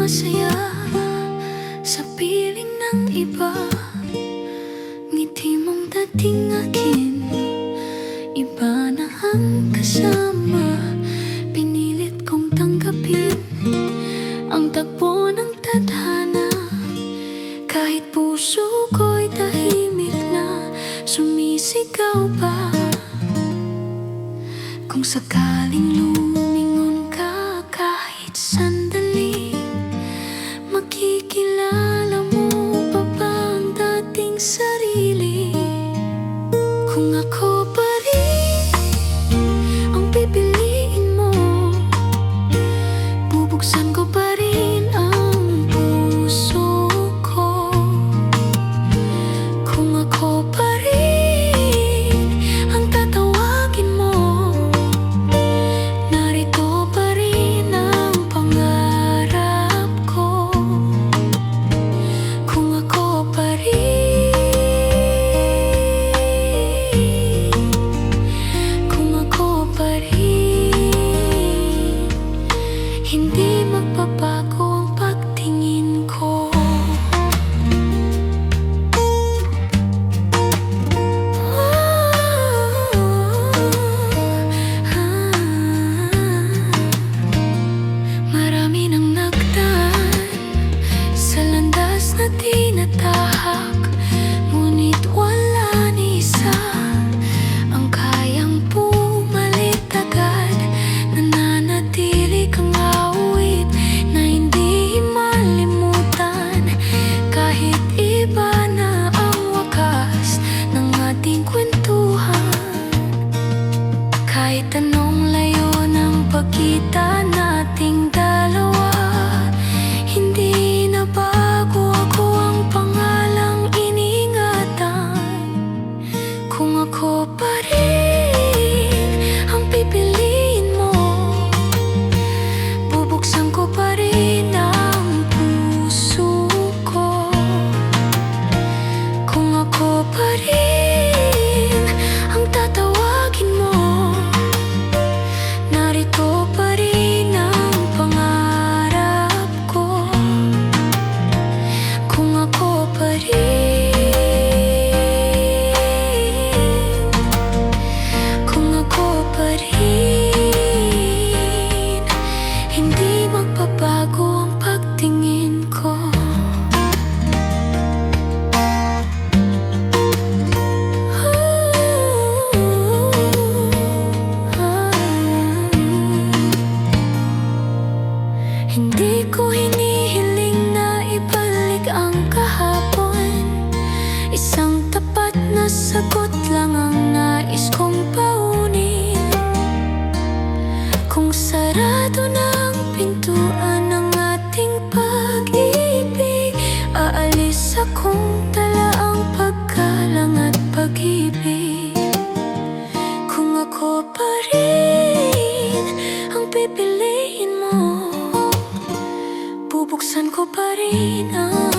masaya sa piling ng iba. Ngiti mong dating akin, iba na ang kasama. Pinilit kong tanggapin ang tagpo ng tadhana. Kahit puso ko'y tahimik na, sumisigaw pa. Kung sakaling lumingon ka kahit sandali, makikilala mo pa ba ang dating sarili? Kung ako pa rin ang pipiliin mo, bubuksan ko pa rin ang puso ko. Kung ako pa rin ang tatawagin mo, narito pa rin ang pangarap ko. Kung ako pa rin, kung ako pa rin, hindi magbabago ang pagtingin ko. Marami nang nagdaan sa landas na tinatahak, ngunit wala ni isa ang kayang pumalit agad. Nananatili kang awit na hindi malimutan, kahit iba na ang wakas ng ating kwentuhan. Kahit anong layo ng pagitan nating dalawa, hindi na bago ako ang pangalang iningatan. Kung ako pa rin ang pipiliin mo, bubuksan ko pa rin ang puso ko. Kung ako pa rin ang tatawagin mo, narito pa rin ang pangarap ko. Kung ako pa rin, kung ako pa rin, hindi magbabago ang pagtingin ko. Hindi ko hinihiling na ibalik ang kahapon. Isang tapat na sagot lang ang nais kong paunin. Kung sarado na ang pintuan ng ating pag-ibig, aalis akong dala ang paggalang at pag-ibig. Kung ako pa rin ang pipiliin mo, bubuksan ko pa rin ang